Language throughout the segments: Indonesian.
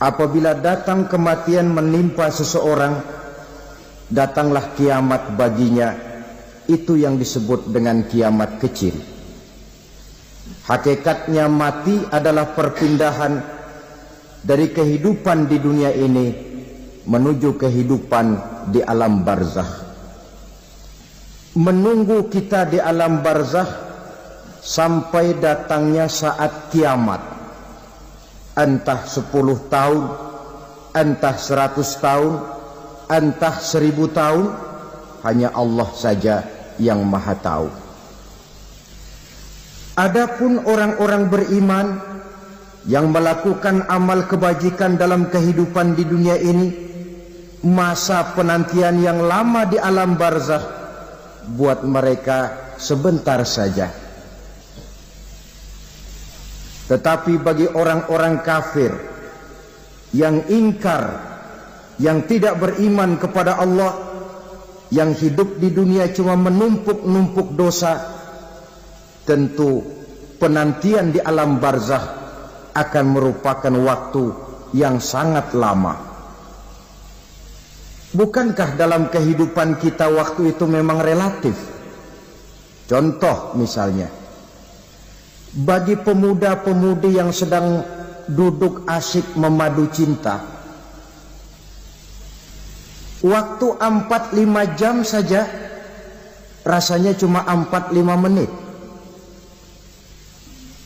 Apabila datang kematian menimpa seseorang, datanglah kiamat baginya. Itu yang disebut dengan kiamat kecil. Hakikatnya mati adalah perpindahan dari kehidupan di dunia ini menuju kehidupan di alam barzakh. Menunggu kita di alam barzakh sampai datangnya saat kiamat. Entah 10 tahun, entah 100 tahun, entah 1000 tahun, hanya Allah saja yang maha tahu. Adapun orang-orang beriman yang melakukan amal kebajikan dalam kehidupan di dunia ini, masa penantian yang lama di alam barzakh buat mereka sebentar saja. Tetapi bagi orang-orang kafir yang ingkar, yang tidak beriman kepada Allah, yang hidup di dunia cuma menumpuk-numpuk dosa, tentu penantian di alam barzakh akan merupakan waktu yang sangat lama. Bukankah dalam kehidupan kita waktu itu memang relatif? Contoh misalnya, bagi pemuda-pemudi yang sedang duduk asyik memadu cinta, waktu 4-5 jam saja rasanya cuma 4-5 menit.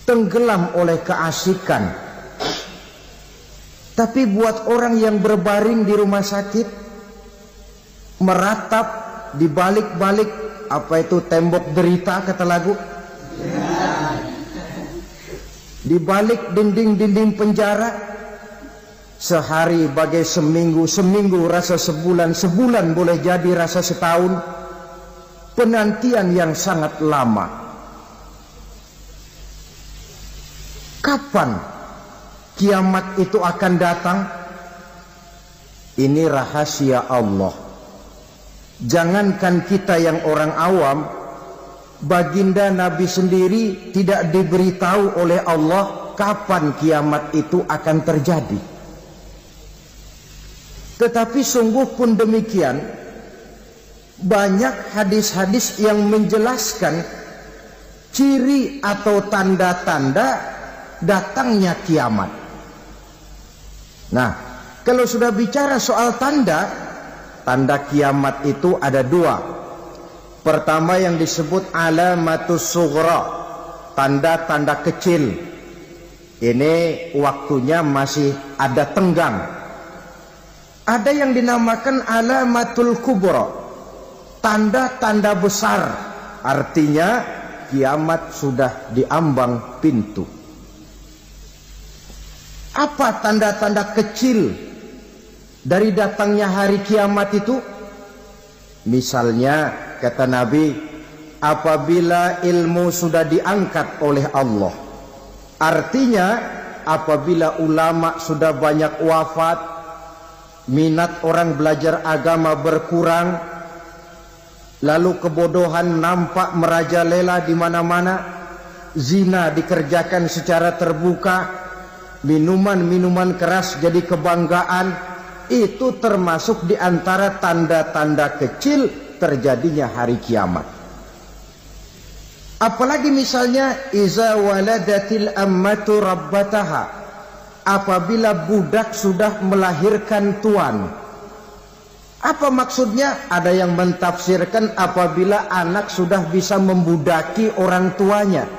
Tenggelam oleh keasikan. Tapi buat orang yang berbaring di rumah sakit, meratap di balik-balik apa itu tembok derita kata lagu, di balik dinding-dinding penjara, sehari bagai seminggu, seminggu rasa sebulan, sebulan boleh jadi rasa setahun. Penantian yang sangat lama. Kapan kiamat itu akan datang? Ini rahasia Allah. Jangankan kita yang orang awam, baginda Nabi sendiri tidak diberitahu oleh Allah kapan kiamat itu akan terjadi. Tetapi sungguh pun demikian, banyak hadis-hadis yang menjelaskan ciri atau tanda-tanda datangnya kiamat. Nah, kalau sudah bicara soal tanda, tanda kiamat itu ada dua. Pertama yang disebut alamatus sughra, tanda-tanda kecil. Ini waktunya masih ada tenggang. Ada yang dinamakan alamatul kubra, tanda-tanda besar. Artinya kiamat sudah diambang pintu. Apa tanda-tanda kecil dari datangnya hari kiamat itu? Misalnya kata Nabi, apabila ilmu sudah diangkat oleh Allah, artinya apabila ulama sudah banyak wafat, minat orang belajar agama berkurang, lalu kebodohan nampak merajalela di mana-mana, zina dikerjakan secara terbuka, minuman-minuman keras jadi kebanggaan. Itu termasuk di antara tanda-tanda kecil terjadinya hari kiamat. Apalagi misalnya iza waladatil ammatu rabbataha, apabila budak sudah melahirkan tuan. Apa maksudnya? Ada yang mentafsirkan apabila anak sudah bisa membudaki orang tuanya.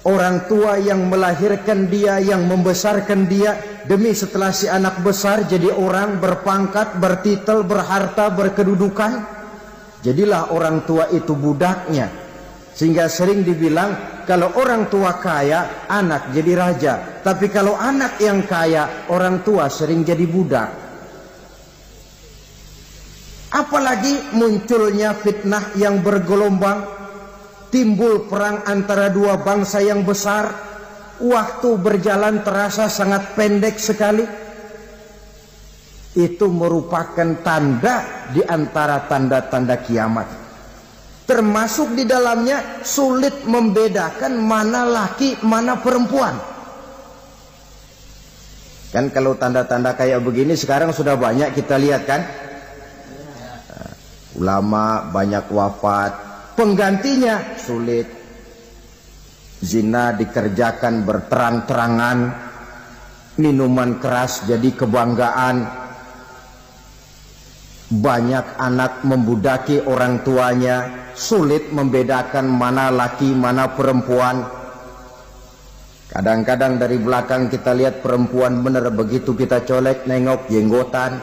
Orang tua yang melahirkan dia, yang membesarkan dia, demi setelah si anak besar jadi orang berpangkat, bertitel, berharta, berkedudukan, jadilah orang tua itu budaknya. Sehingga sering dibilang kalau orang tua kaya, anak jadi raja. Tapi kalau anak yang kaya, orang tua sering jadi budak. Apalagi munculnya fitnah yang bergelombang, timbul perang antara dua bangsa yang besar, waktu berjalan terasa sangat pendek sekali. Itu merupakan tanda di antara tanda-tanda kiamat. Termasuk di dalamnya sulit membedakan mana laki, mana perempuan. Kan kalau tanda-tanda kayak begini sekarang sudah banyak kita lihat kan. Ulama banyak wafat, penggantinya sulit. Zina dikerjakan berterang-terangan, minuman keras jadi kebanggaan. Banyak anak membudaki orang tuanya, sulit membedakan mana laki mana perempuan. Kadang-kadang dari belakang kita lihat perempuan bener, begitu kita colek nengok jenggotan.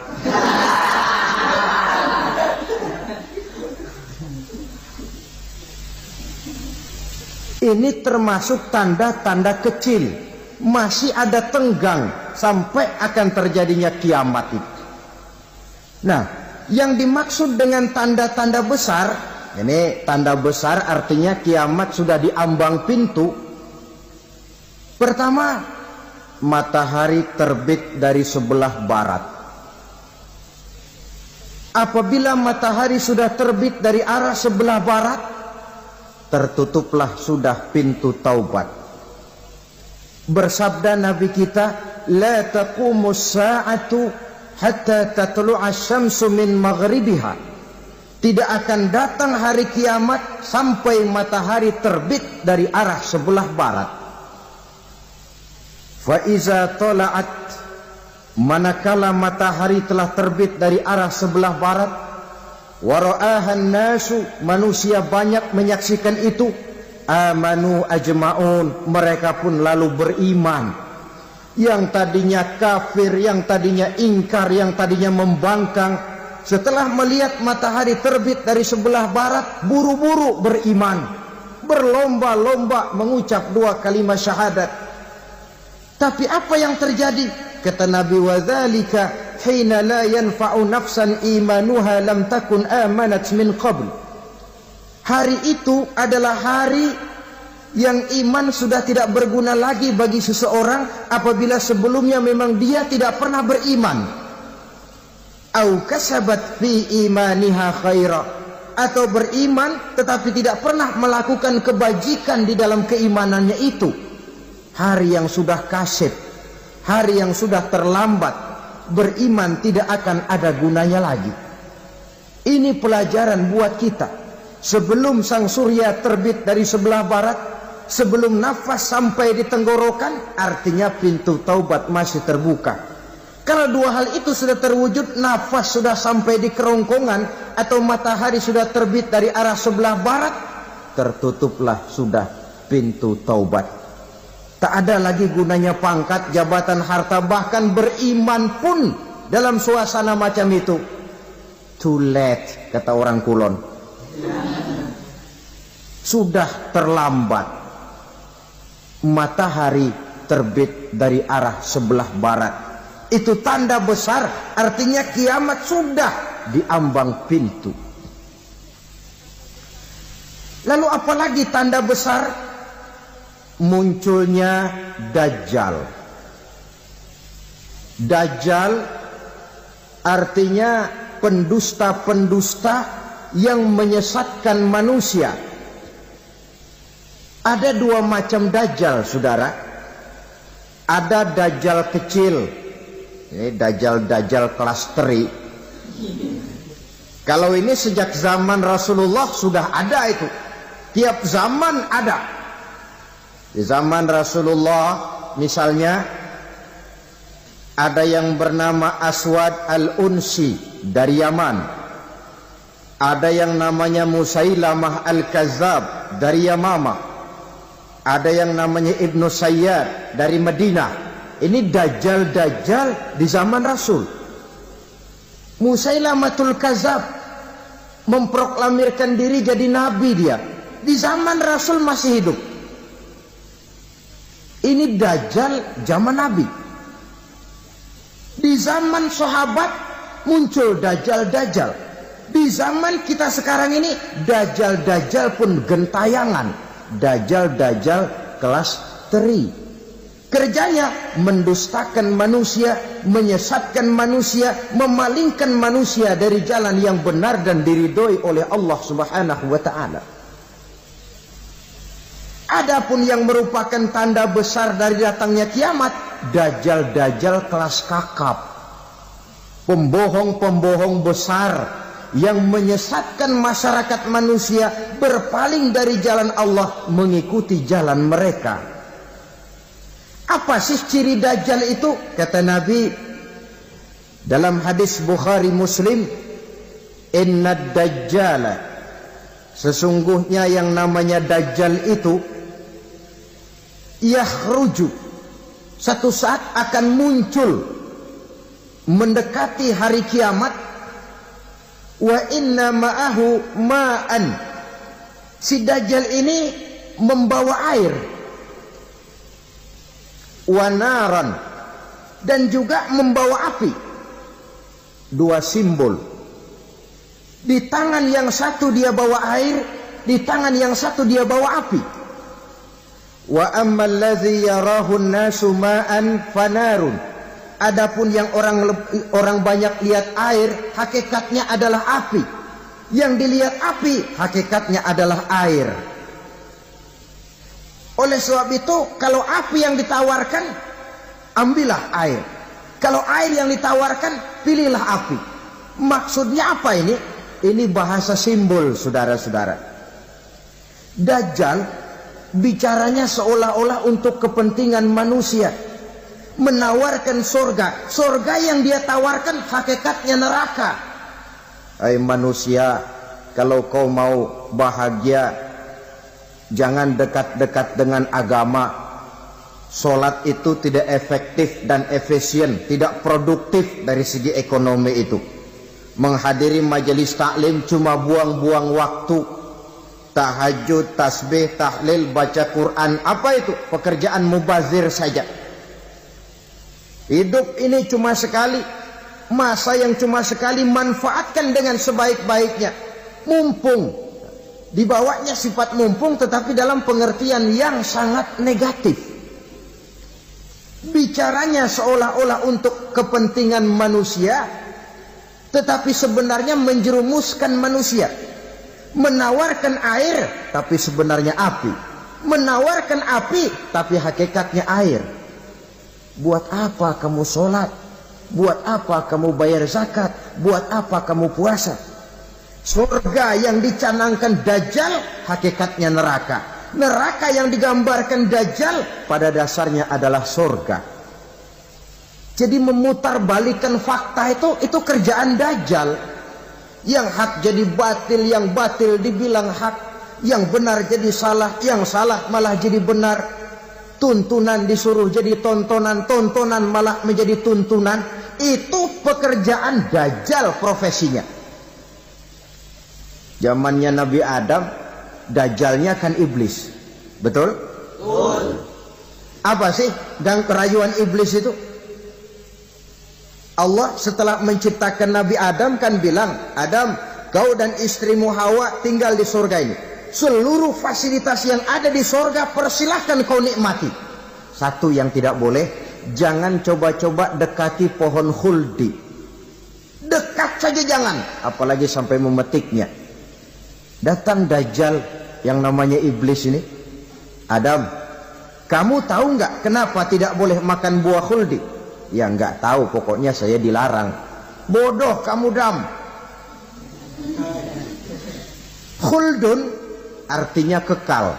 Ini termasuk tanda-tanda kecil, masih ada tenggang sampai akan terjadinya kiamat itu. Nah, yang dimaksud dengan tanda-tanda besar, ini tanda besar artinya kiamat sudah diambang pintu. Pertama, matahari terbit dari sebelah barat. Apabila matahari sudah terbit dari arah sebelah barat, tertutuplah sudah pintu taubat. Bersabda Nabi kita, la taqumus sa'atu hatta tatlu'a syamsu min maghribiha. Tidak akan datang hari kiamat sampai matahari terbit dari arah sebelah barat. Fa iza tala'at, manakala matahari telah terbit dari arah sebelah barat, wa ra'ahan nasu, manusia banyak menyaksikan itu, amanu ajma'un, mereka pun lalu beriman. Yang tadinya kafir, yang tadinya ingkar, yang tadinya membangkang, setelah melihat matahari terbit dari sebelah barat, buru-buru beriman, berlomba-lomba mengucap 2 kalimat syahadat. Tapi apa yang terjadi? Kata Nabi, wadzalika hina la yanfa'u nafsan imanuha lam takun amanat min qabl. Hari itu adalah hari yang iman sudah tidak berguna lagi bagi seseorang apabila sebelumnya memang dia tidak pernah beriman. Au kasabat fi imaniha khaira, atau beriman tetapi tidak pernah melakukan kebajikan di dalam keimanannya itu. Hari yang sudah kasib, hari yang sudah terlambat, beriman tidak akan ada gunanya lagi. Ini pelajaran buat kita. Sebelum sang surya terbit dari sebelah barat, sebelum nafas sampai di tenggorokan, artinya pintu taubat masih terbuka. Kalau 2 hal itu sudah terwujud, nafas sudah sampai di kerongkongan atau matahari sudah terbit dari arah sebelah barat, tertutuplah sudah pintu taubat. Tak ada lagi gunanya pangkat, jabatan, harta, bahkan beriman pun dalam suasana macam itu. Too late, kata orang Kulon. Sudah terlambat. Matahari terbit dari arah sebelah barat. Itu tanda besar, artinya kiamat sudah diambang pintu. Lalu apalagi tanda besar? Munculnya Dajjal. Dajjal artinya pendusta-pendusta yang menyesatkan manusia. Ada 2 macam Dajjal, saudara. Ada Dajjal kecil, ini Dajjal kelas teri. Kalau ini sejak zaman Rasulullah sudah ada itu. Tiap zaman ada. Di zaman Rasulullah misalnya ada yang bernama Aswad al-Unsi dari Yaman. Ada yang namanya Musailamah al-Kazzab dari Yamama. Ada yang namanya Ibnu Sayyad dari Madinah. Ini Dajjal-Dajjal di zaman Rasul. Musailamatul Kazzab memproklamirkan diri jadi nabi dia. Di zaman Rasul masih hidup. Ini Dajjal zaman Nabi. Di zaman sahabat muncul Dajjal-Dajjal. Di zaman kita sekarang ini Dajjal-Dajjal pun gentayangan. Dajjal-Dajjal kelas teri. Kerjanya mendustakan manusia, menyesatkan manusia, memalingkan manusia dari jalan yang benar dan diridhoi oleh Allah Subhanahu wa ta'ala. Adapun yang merupakan tanda besar dari datangnya kiamat, dajjal-dajjal kelas kakap, pembohong-pembohong besar yang menyesatkan masyarakat manusia berpaling dari jalan Allah mengikuti jalan mereka. Apa sih ciri dajjal itu? Kata Nabi dalam hadis Bukhari Muslim, inna dajjala, sesungguhnya yang namanya dajjal itu yakhruju, satu saat akan muncul mendekati hari kiamat. Wa inna ma'ahu ma'an, si dajjal ini membawa air, wa naran, dan juga membawa api. Dua simbol. Di tangan yang satu dia bawa air, di tangan yang satu dia bawa api. Wa ammal ladzi yarahu an-nasu ma'an fanarun, adapun yang orang banyak lihat air, hakikatnya adalah api. Yang dilihat api, hakikatnya adalah air. Oleh sebab itu, kalau api yang ditawarkan, ambillah air. Kalau air yang ditawarkan, pilihlah api. Maksudnya apa ini? Ini bahasa simbol, saudara-saudara. Dajjal bicaranya seolah-olah untuk kepentingan manusia, menawarkan surga. Surga yang dia tawarkan hakikatnya neraka. Hai manusia, kalau kau mau bahagia, jangan dekat-dekat dengan agama. Solat itu tidak efektif dan efisien, tidak produktif dari segi ekonomi itu. Menghadiri majelis taklim cuma buang-buang waktu. Tahajud, tasbih, tahlil, baca Quran, apa itu? Pekerjaan mubazir saja. Hidup ini cuma sekali, masa yang cuma sekali, manfaatkan dengan sebaik-baiknya. Mumpung, dibawanya sifat mumpung tetapi dalam pengertian yang sangat negatif. Bicaranya seolah-olah untuk kepentingan manusia, tetapi sebenarnya menjerumuskan manusia. Menawarkan air, tapi sebenarnya api. Menawarkan api, tapi hakikatnya air. Buat apa kamu sholat? Buat apa kamu bayar zakat? Buat apa kamu puasa? Surga yang dicanangkan Dajjal, hakikatnya neraka. Neraka yang digambarkan Dajjal, pada dasarnya adalah surga. Jadi memutarbalikkan fakta itu kerjaan Dajjal. Yang hak jadi batil, yang batil dibilang hak, yang benar jadi salah, yang salah malah jadi benar. Tuntunan disuruh jadi tontonan, tontonan malah menjadi tuntunan. Itu pekerjaan Dajjal profesinya. Zamannya Nabi Adam, Dajjalnya kan iblis. Betul? Betul. Apa sih gang kerayuan iblis itu? Allah setelah menciptakan Nabi Adam kan bilang, Adam, kau dan istrimu Hawa tinggal di surga ini. Seluruh fasilitas yang ada di surga persilahkan kau nikmati. Satu yang tidak boleh, jangan coba-coba dekati pohon khuldi. Dekat saja jangan, apalagi sampai memetiknya. Datang Dajjal yang namanya iblis ini. Adam, kamu tahu nggak kenapa tidak boleh makan buah khuldi? Ya nggak tahu, pokoknya saya dilarang. Bodoh kamu Dam. Khuldun artinya kekal.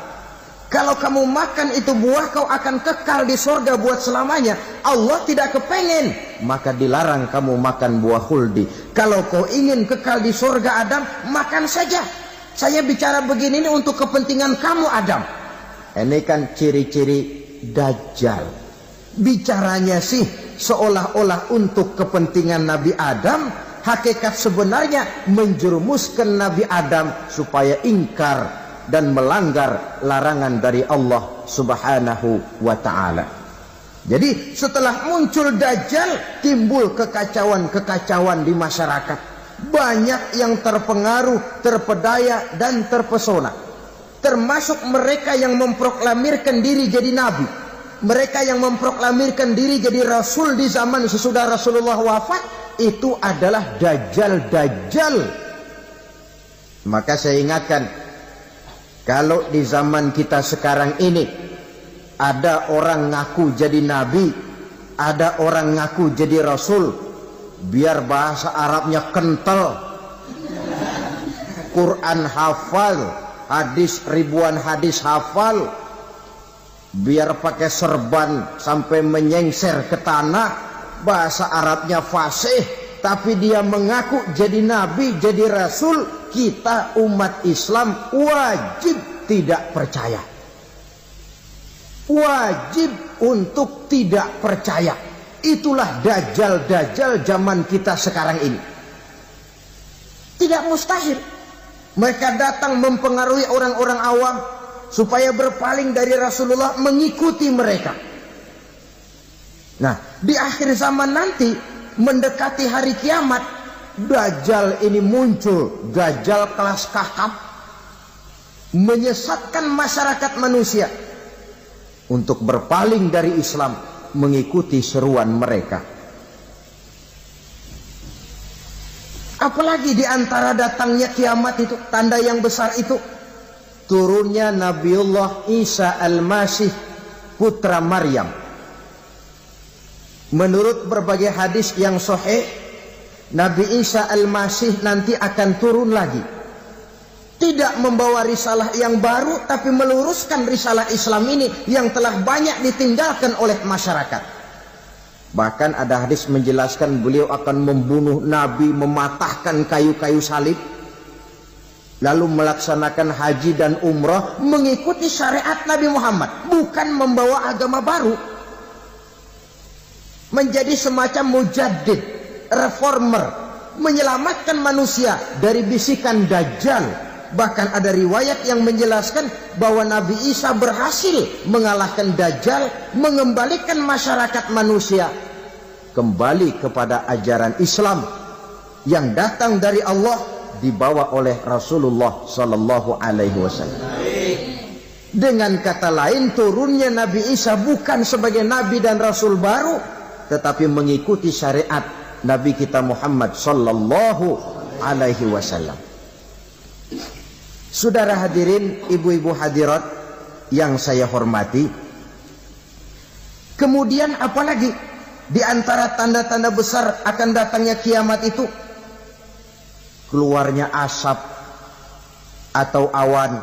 Kalau kamu makan itu buah, kau akan kekal di surga buat selamanya. Allah tidak kepengen, maka dilarang kamu makan buah khuldi. Kalau kau ingin kekal di surga Adam, makan saja. Saya bicara begini ini untuk kepentingan kamu Adam. Ini kan ciri-ciri Dajjal. Bicaranya sih seolah-olah untuk kepentingan Nabi Adam, hakikat sebenarnya menjerumuskan Nabi Adam supaya ingkar dan melanggar larangan dari Allah Subhanahu wa ta'ala. Jadi setelah muncul Dajjal, timbul kekacauan-kekacauan di masyarakat. Banyak yang terpengaruh, terpedaya dan terpesona. Termasuk mereka yang memproklamirkan diri jadi nabi. Mereka yang memproklamirkan diri jadi rasul di zaman sesudah Rasulullah wafat, itu adalah Dajjal-Dajjal. Maka saya ingatkan, kalau di zaman kita sekarang ini ada orang ngaku jadi nabi, ada orang ngaku jadi rasul, biar bahasa Arabnya kental, Quran hafal, hadis ribuan hadis hafal, biar pakai serban sampai menyengser ke tanah, bahasa Arabnya fasih, tapi dia mengaku jadi nabi, jadi rasul, kita umat Islam wajib tidak percaya. Wajib untuk tidak percaya. Itulah dajjal-dajjal zaman kita sekarang ini. Tidak mustahil mereka datang mempengaruhi orang-orang awam supaya berpaling dari Rasulullah, mengikuti mereka. Nah, di akhir zaman nanti, mendekati hari kiamat, dajjal ini muncul, dajjal kelas kakap, menyesatkan masyarakat manusia untuk berpaling dari Islam, mengikuti seruan mereka. Apalagi di antara datangnya kiamat itu, tanda yang besar itu, turunnya Nabiullah Isa Al-Masih, putra Maryam. Menurut berbagai hadis yang sahih, Nabi Isa Al-Masih nanti akan turun lagi. Tidak membawa risalah yang baru, tapi meluruskan risalah Islam ini yang telah banyak ditinggalkan oleh masyarakat. Bahkan ada hadis menjelaskan beliau akan membunuh Nabi, mematahkan kayu-kayu salib, lalu melaksanakan haji dan umrah mengikuti syariat Nabi Muhammad, bukan membawa agama baru. Menjadi semacam mujaddid, reformer, menyelamatkan manusia dari bisikan dajjal. Bahkan ada riwayat yang menjelaskan bahwa Nabi Isa berhasil mengalahkan dajjal, mengembalikan masyarakat manusia kembali kepada ajaran Islam yang datang dari Allah, dibawa oleh Rasulullah Sallallahu Alaihi Wasallam. Dengan kata lain, turunnya Nabi Isa bukan sebagai Nabi dan Rasul baru, tetapi mengikuti syariat Nabi kita Muhammad Sallallahu Alaihi Wasallam. Saudara hadirin, ibu-ibu hadirat yang saya hormati, kemudian apalagi di antara tanda-tanda besar akan datangnya kiamat itu, keluarnya asap atau awan.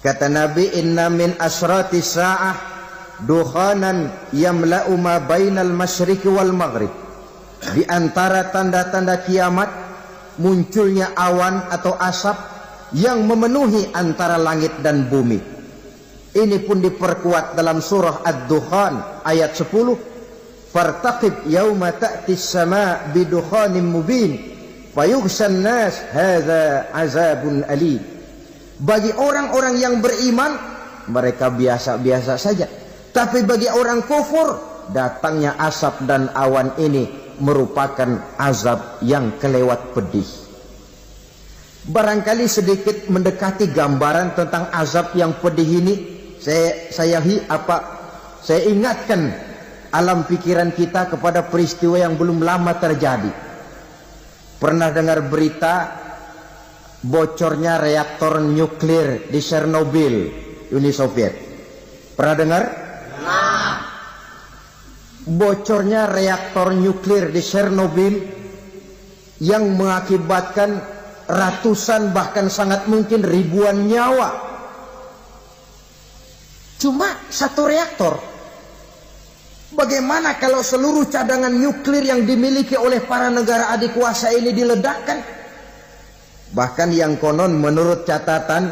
Kata Nabi, inna min asrati sa'ah dukhanan yamla'u ma bainal masyriqi wal maghrib. Di antara tanda-tanda kiamat, munculnya awan atau asap yang memenuhi antara langit dan bumi. Ini pun diperkuat dalam surah Ad-Dukhan ayat 10, fartaqib yauma ta'ti as-sama' bidukhanin mubin fayughshan nas hadza azabun alim. Bagi orang-orang yang beriman, mereka biasa-biasa saja, tapi bagi orang kufur, datangnya asap dan awan ini merupakan azab yang kelewat pedih. Barangkali sedikit mendekati gambaran tentang azab yang pedih ini, saya ingatkan alam pikiran kita kepada peristiwa yang belum lama terjadi. Pernah dengar berita bocornya reaktor nuklir di Chernobyl, Uni Soviet? Pernah dengar? Nah. Bocornya reaktor nuklir di Chernobyl yang mengakibatkan ratusan bahkan sangat mungkin ribuan nyawa. Cuma satu reaktor. Bagaimana kalau seluruh cadangan nuklir yang dimiliki oleh para negara adik kuasa ini diledakkan? Bahkan yang konon menurut catatan,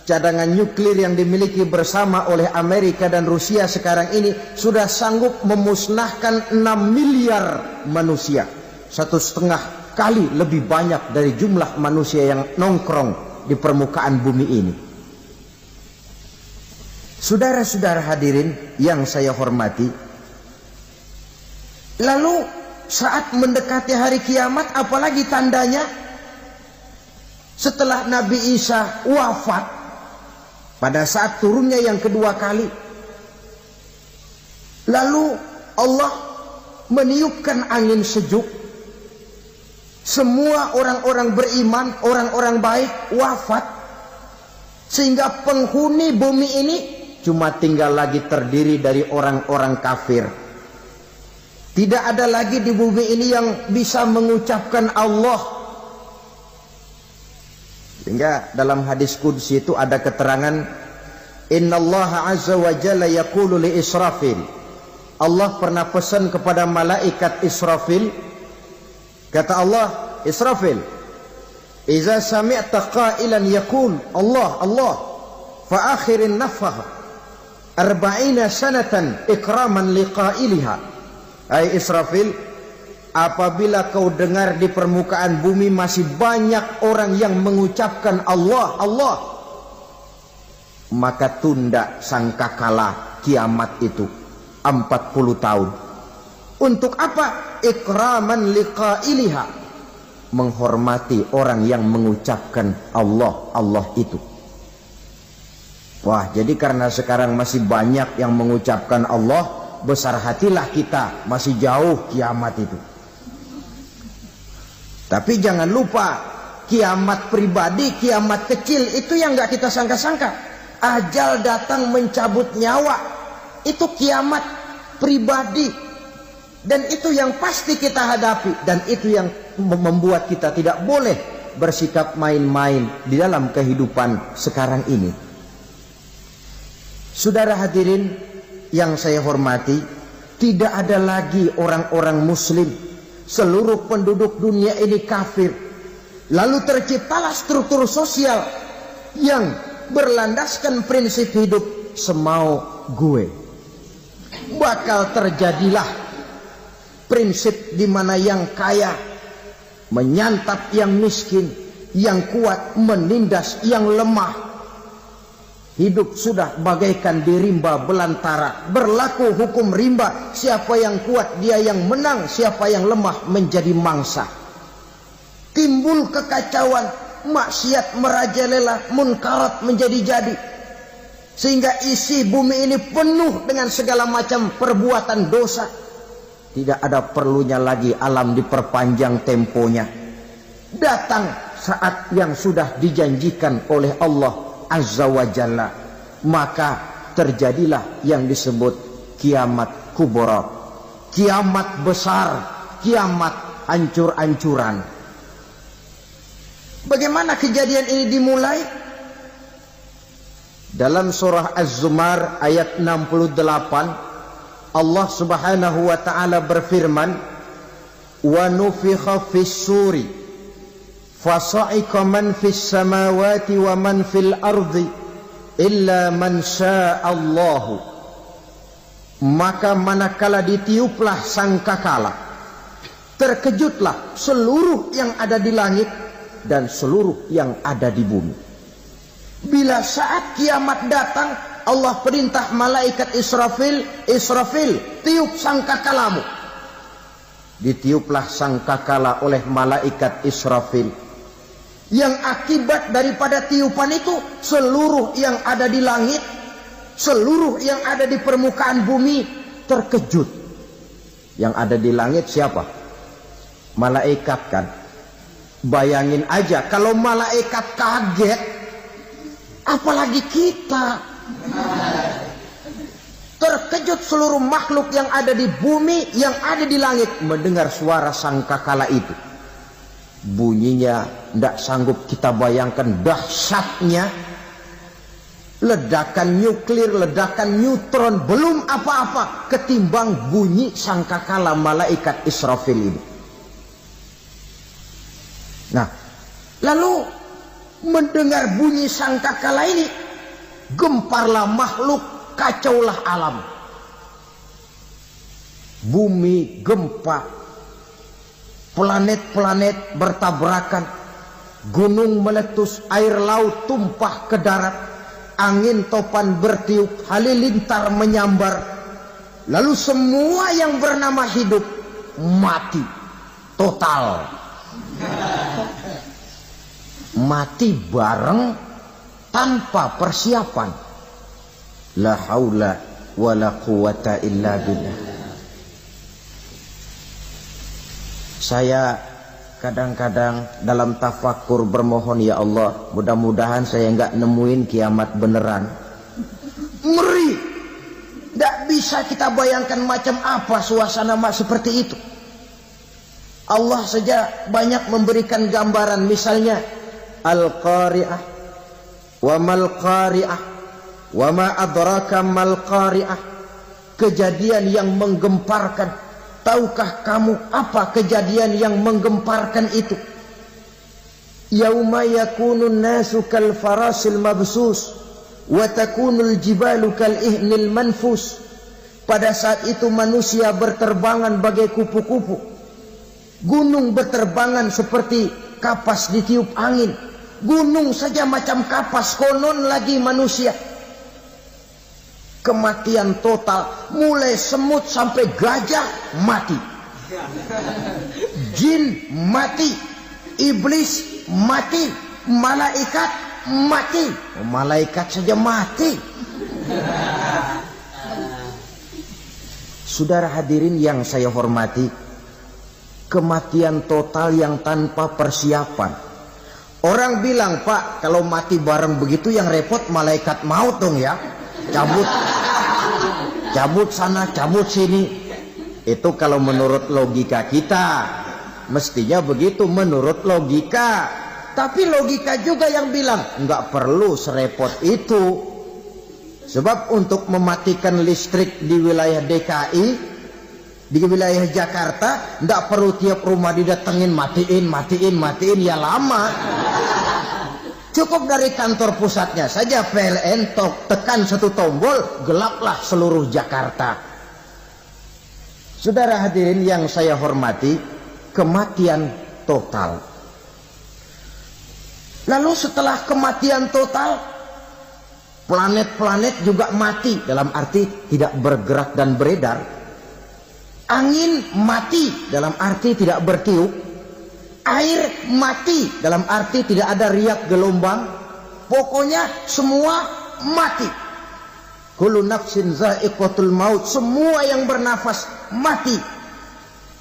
cadangan nuklir yang dimiliki bersama oleh Amerika dan Rusia sekarang ini sudah sanggup memusnahkan 6 miliar manusia. 1,5 kali lebih banyak dari jumlah manusia yang nongkrong di permukaan bumi ini. Saudara-saudara hadirin yang saya hormati, lalu saat mendekati hari kiamat, apalagi tandanya? Setelah Nabi Isa wafat, pada saat turunnya yang kedua kali, lalu Allah meniupkan angin sejuk. Semua orang-orang beriman, orang-orang baik wafat, sehingga penghuni bumi ini cuma tinggal lagi terdiri dari orang-orang kafir Tidak ada lagi di bumi ini yang bisa mengucapkan Allah. Sehingga dalam hadis qudsi itu ada keterangan, Innallaha azza wa jalla yaqulu li Israfil. Allah pernah pesan kepada malaikat Israfil. Kata Allah, Israfil, Iza sami'ta qailan yaqul Allah Allah fa akhirin nafah 40 sanatan ikraman liqailiha. Hai Israfil, apabila kau dengar di permukaan bumi masih banyak orang yang mengucapkan Allah Allah, maka tunda sangkakala kiamat itu 40 tahun. Untuk apa? Ikraman liqailiha, menghormati orang yang mengucapkan Allah Allah itu. Wah, jadi karena sekarang masih banyak yang mengucapkan Allah, besar hatilah kita, masih jauh kiamat itu. Tapi jangan lupa, kiamat pribadi, kiamat kecil itu yang nggak kita sangka-sangka. Ajal datang mencabut nyawa, itu kiamat pribadi. Dan itu yang pasti kita hadapi. Dan itu yang membuat kita tidak boleh bersikap main-main di dalam kehidupan sekarang ini. Saudara hadirin yang saya hormati, tidak ada lagi orang-orang muslim. Seluruh penduduk dunia ini kafir. Lalu terciptalah struktur sosial yang berlandaskan prinsip hidup semau gue. Bakal terjadilah prinsip di mana yang kaya menyantap yang miskin, yang kuat menindas yang lemah. Hidup sudah bagaikan di rimba belantara, berlaku hukum rimba. Siapa yang kuat dia yang menang, siapa yang lemah menjadi mangsa. Timbul kekacauan, maksiat merajalela, munkarat menjadi-jadi, sehingga isi bumi ini penuh dengan segala macam perbuatan dosa. Tidak ada perlunya lagi alam diperpanjang temponya. Datang saat yang sudah dijanjikan oleh Allah Azza wa Jalla, maka terjadilah yang disebut kiamat kubra, kiamat besar, kiamat hancur-hancuran. Bagaimana kejadian ini dimulai? Dalam surah Az-Zumar ayat 68, Allah subhanahu wa ta'ala berfirman, wa nufikha fis suri fasa'iqa man fis samawati wa man fil ardi illa man sya'allahu. Maka manakala ditiuplah sangkakala, terkejutlah seluruh yang ada di langit dan seluruh yang ada di bumi. Bila saat kiamat datang, Allah perintah malaikat Israfil, Israfil, tiup sangkakalamu. Ditiuplah sangkakala oleh malaikat Israfil. Yang akibat daripada tiupan itu, seluruh yang ada di langit, seluruh yang ada di permukaan bumi terkejut. Yang ada di langit siapa? Malaikat kan. Bayangin aja kalau malaikat kaget, apalagi kita. Terkejut seluruh makhluk yang ada di bumi, yang ada di langit mendengar suara sangkakala itu. Bunyinya tidak sanggup kita bayangkan dahsyatnya. Ledakan nuklir, ledakan neutron, belum apa-apa ketimbang bunyi sangkakala malaikat Israfil ini. Nah, lalu mendengar bunyi sangkakala ini, gemparlah makhluk, kacaulah alam. Bumi gempa, planet-planet bertabrakan, gunung meletus, air laut tumpah ke darat, angin topan bertiup, halilintar menyambar. Lalu semua yang bernama hidup mati total. Mati bareng tanpa persiapan. La haula wala quwata illa billah. Saya kadang-kadang dalam tafakur bermohon, ya Allah, mudah-mudahan saya enggak nemuin kiamat beneran. Ngeri. Tidak bisa kita bayangkan macam apa suasana seperti itu. Allah saja banyak memberikan gambaran, misalnya Al-Qari'ah, wa mal qari'ah, wa ma adraka mal qari'ah. Kejadian yang menggemparkan. Tahukah kamu apa kejadian yang menggemparkan itu? Yauma yakunun nasu kal farasil mabsus wa takunul jibalu kal ihnil manfus. Pada saat itu manusia berterbangan bagai kupu-kupu. Gunung berterbangan seperti kapas ditiup angin. Gunung saja macam kapas, konon lagi manusia. Kematian total, mulai semut sampai gajah mati. Jin mati, iblis mati, malaikat mati. Malaikat saja mati. Saudara hadirin yang saya hormati, kematian total yang tanpa persiapan. Orang bilang, Pak, kalau mati bareng begitu yang repot malaikat maut dong ya. Cabut sana, cabut sini. Itu kalau menurut logika kita. Mestinya begitu menurut logika. Tapi logika juga yang bilang, nggak perlu serepot itu. Sebab untuk mematikan listrik di wilayah DKI, di wilayah Jakarta, nggak perlu tiap rumah didatengin matiin, ya lama. Cukup dari kantor pusatnya saja PLN, tekan satu tombol, gelaplah seluruh Jakarta. Saudara hadirin yang saya hormati, kematian total. Lalu setelah kematian total, planet-planet juga mati, dalam arti tidak bergerak dan beredar. Angin mati, dalam arti tidak bertiup. Air mati, dalam arti tidak ada riak gelombang. Pokoknya semua mati. Kullu nafsin za'iqatul maut, semua yang bernafas mati.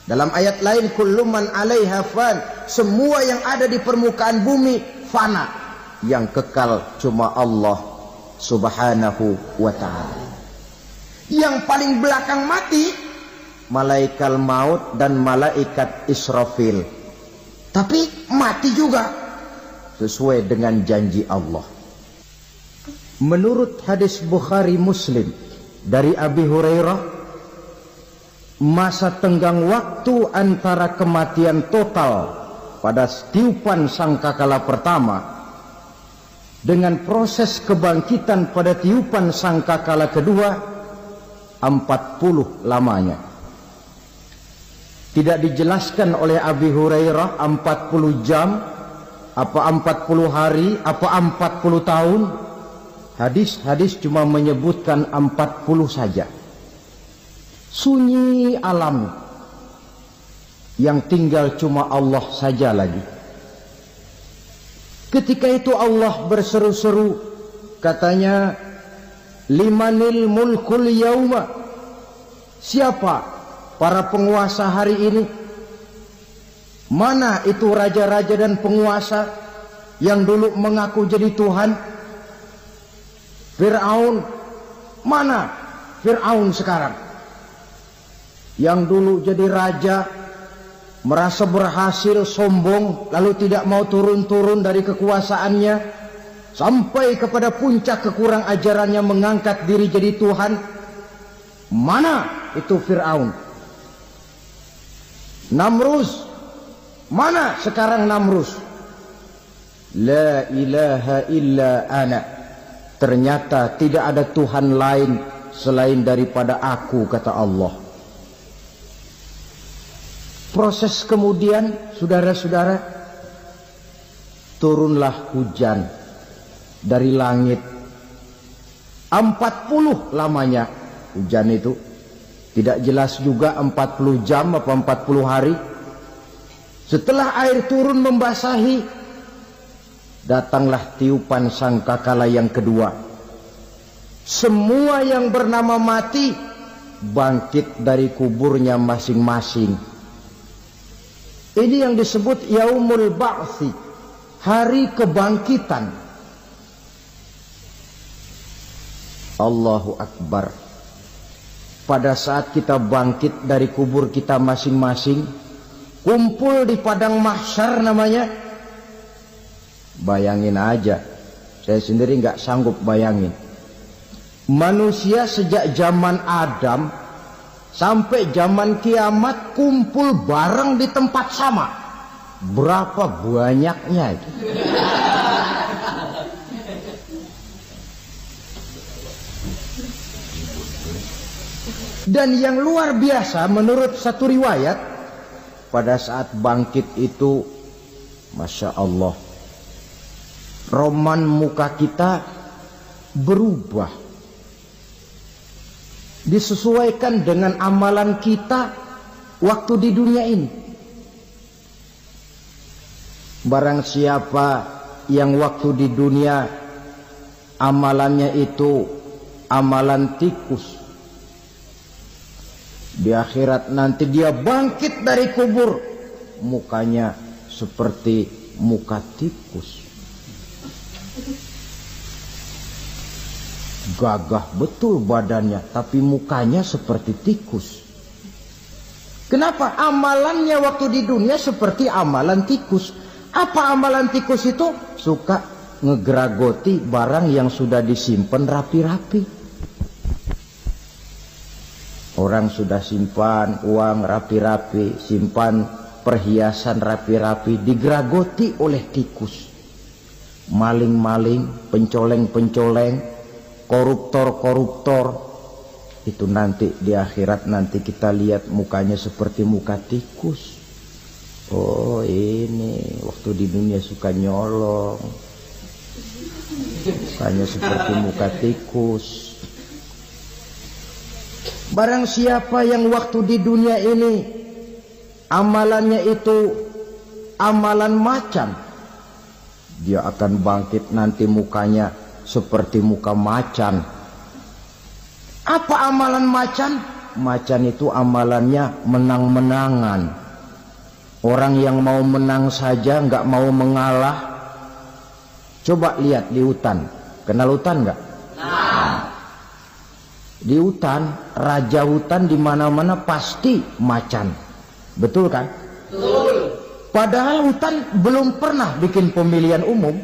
Dalam ayat lain, kullu man 'alaiha fan, semua yang ada di permukaan bumi fana. Yang kekal cuma Allah Subhanahu wa ta'ala. Yang paling belakang mati malaikat maut dan malaikat Israfil. Tapi mati juga sesuai dengan janji Allah. Menurut hadis Bukhari Muslim dari Abi Hurairah, masa tenggang waktu antara kematian total pada tiupan sangkakala pertama dengan proses kebangkitan pada tiupan sangkakala kedua 40 lamanya. Tidak dijelaskan oleh Abi Hurairah 40 jam, apa 40 hari, apa 40 tahun. Hadis-hadis cuma menyebutkan 40 saja. Sunyi alam, yang tinggal cuma Allah saja lagi. Ketika itu Allah berseru-seru, katanya, limanil mulkul yauma. Siapa para penguasa hari ini? Mana itu raja-raja dan penguasa yang dulu mengaku jadi Tuhan? Fir'aun. Mana Fir'aun sekarang? Yang dulu jadi raja, merasa berhasil, sombong, lalu tidak mau turun-turun dari kekuasaannya, sampai kepada puncak kekurang ajarannya mengangkat diri jadi Tuhan. Mana itu Fir'aun? Namrus. Mana sekarang Namrus? La ilaha illa ana. Ternyata tidak ada Tuhan lain selain daripada aku, kata Allah. Proses kemudian, saudara-saudara, turunlah hujan dari langit. 40 lamanya hujan itu. Tidak jelas juga 40 jam apa 40 hari. Setelah air turun membasahi, datanglah tiupan sangkakala yang kedua. Semua yang bernama mati bangkit dari kuburnya masing-masing. Ini yang disebut Yaumul Ba'thi, hari kebangkitan. Allahu Akbar. pada saat kita bangkit dari kubur kita masing-masing, kumpul di padang mahsyar namanya. Bayangin aja, saya sendiri nggak sanggup bayangin. Manusia sejak zaman Adam sampai zaman kiamat kumpul bareng di tempat sama. Berapa banyaknya itu? Dan yang luar biasa menurut satu riwayat, pada saat bangkit itu, Masya Allah, roman muka kita berubah, disesuaikan dengan amalan kita waktu di dunia ini. Barang siapa yang waktu di dunia amalannya itu amalan tikus, di akhirat nanti dia bangkit dari kubur, mukanya seperti muka tikus. Gagah betul badannya, tapi mukanya seperti tikus. Kenapa? Amalannya waktu di dunia seperti amalan tikus. Apa amalan tikus itu? Suka ngegeragoti barang yang sudah disimpan rapi-rapi. Orang sudah simpan uang rapi-rapi, simpan perhiasan rapi-rapi, digeragoti oleh tikus. Maling-maling, pencoleng-pencoleng, koruptor-koruptor, itu nanti di akhirat nanti kita lihat mukanya seperti muka tikus. Oh, ini waktu di dunia suka nyolong, mukanya seperti muka tikus. Barang siapa yang waktu di dunia ini amalannya itu amalan macan, dia akan bangkit nanti mukanya seperti muka macan. Apa amalan macan? Macan itu amalannya menang-menangan. Orang yang mau menang saja nggak mau mengalah. Coba lihat di hutan, kenal hutan nggak? Di hutan, raja hutan di mana-mana pasti macan, betul kan? Betul. Padahal hutan belum pernah bikin pemilihan umum.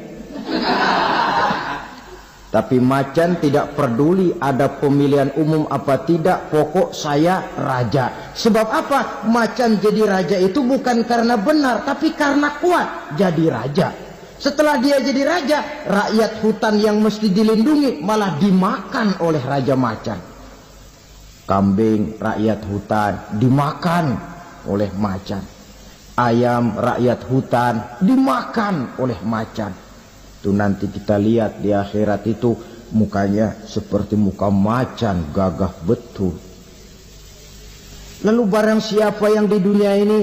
Tapi macan tidak peduli ada pemilihan umum apa tidak, pokok saya raja. Sebab apa? Macan jadi raja itu bukan karena benar, tapi karena kuat jadi raja. Setelah dia jadi raja, rakyat hutan yang mesti dilindungi malah dimakan oleh raja macan. Kambing rakyat hutan dimakan oleh macan. Ayam rakyat hutan dimakan oleh macan. Itu nanti kita lihat di akhirat itu mukanya seperti muka macan, gagah betul. Lalu barang siapa yang di dunia ini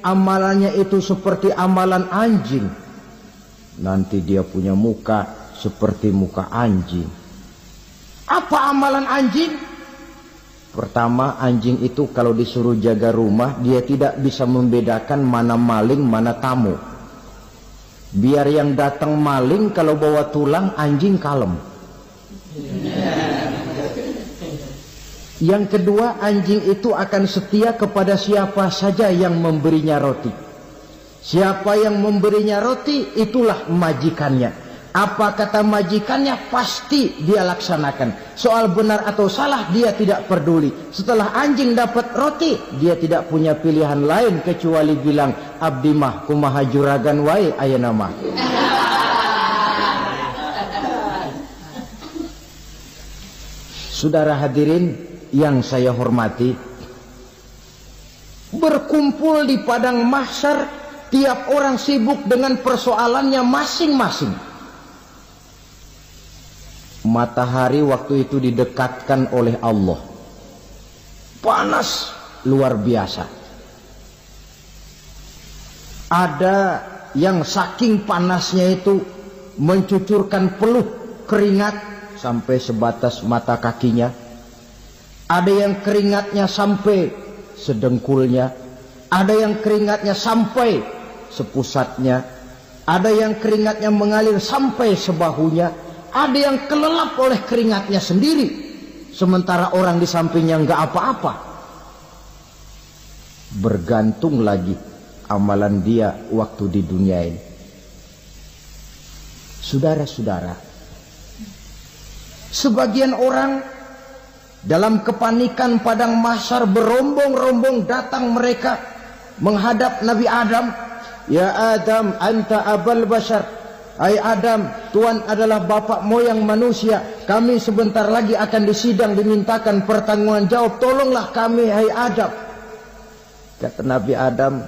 amalannya itu seperti amalan anjing, nanti dia punya muka seperti muka anjing. Apa amalan anjing? Pertama, anjing itu kalau disuruh jaga rumah, dia tidak bisa membedakan mana maling, mana tamu. Biar yang datang maling, kalau bawa tulang, anjing kalem. Yang kedua, anjing itu akan setia kepada siapa saja yang memberinya roti. Siapa yang memberinya roti, itulah majikannya. Apa kata majikannya pasti dia laksanakan. Soal benar atau salah dia tidak peduli. Setelah anjing dapat roti, dia tidak punya pilihan lain kecuali bilang, abdi mah kumaha juragan wae ayeuna mah. Saudara hadirin yang saya hormati, berkumpul di padang mahsyar, tiap orang sibuk dengan persoalannya masing-masing. Matahari waktu itu didekatkan oleh Allah, panas luar biasa. Ada yang saking panasnya itu mencucurkan peluh keringat sampai sebatas mata kakinya. Ada yang keringatnya sampai sedengkulnya, ada yang keringatnya sampai sepusatnya, ada yang keringatnya mengalir sampai sebahunya, ada yang kelelap oleh keringatnya sendiri. sementara orang di sampingnya nggak apa-apa. Bergantung lagi amalan dia waktu di dunia ini. Saudara-saudara, sebagian orang dalam kepanikan padang mahsyar berombong-rombong datang mereka menghadap Nabi Adam. Ya Adam, anta abal bashar. Hai Adam, Tuhan adalah bapak moyang manusia. Kami sebentar lagi akan disidang, dimintakan pertanggungan jawab. Tolonglah kami, hai Adam. Kata Nabi Adam,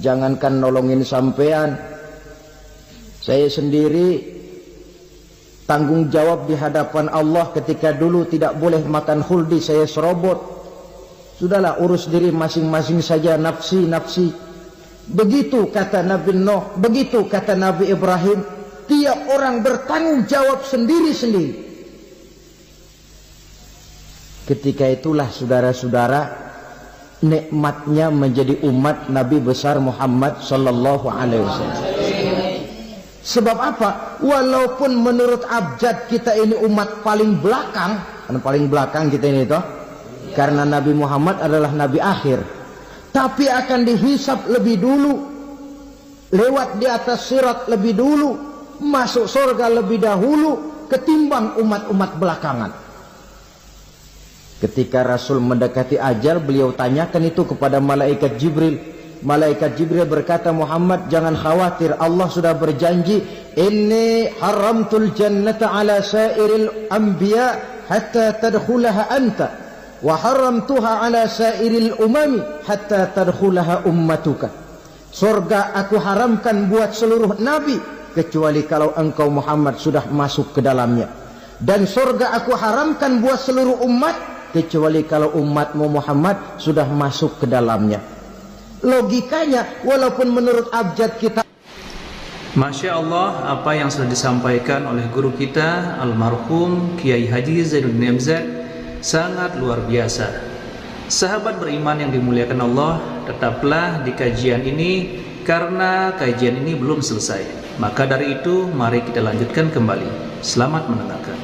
jangankan nolongin sampean, saya sendiri tanggung jawab di hadapan Allah. Ketika dulu tidak boleh makan khuldi, saya serobot. Sudahlah, urus diri masing-masing saja, nafsi. Begitu kata Nabi Nuh, begitu kata Nabi Ibrahim. Tiap orang bertanggung jawab sendiri-sendiri. Ketika itulah saudara-saudara, nikmatnya menjadi umat Nabi besar Muhammad sallallahu alaihi wasallam. Sebab apa? Walaupun menurut abjad kita ini umat paling belakang, kan paling belakang kita ini toh, karena Nabi Muhammad adalah nabi akhir, tapi akan dihisab lebih dulu, lewat di atas sirat lebih dulu, masuk surga lebih dahulu ketimbang umat-umat belakangan. Ketika Rasul mendekati ajal, beliau tanyakan itu kepada malaikat Jibril. Malaikat Jibril berkata, Muhammad jangan khawatir, Allah sudah berjanji, inni haramtul jannata ala sairil anbiya hatta tadkhulaha anta, wa haramtuha ala sairil umami hatta tadkhulaha ummatuka. Surga aku haramkan buat seluruh nabi kecuali kalau engkau Muhammad sudah masuk ke dalamnya, dan surga aku haramkan buat seluruh umat kecuali kalau umatmu Muhammad sudah masuk ke dalamnya. Logikanya, walaupun menurut abjad kita. Masya Allah, apa yang sudah disampaikan oleh guru kita almarhum Kiai Haji Zainuddin MZ sangat luar biasa. Sahabat beriman yang dimuliakan Allah, tetaplah di kajian ini karena kajian ini belum selesai. Maka dari itu, mari kita lanjutkan kembali. Selamat mendengarkan.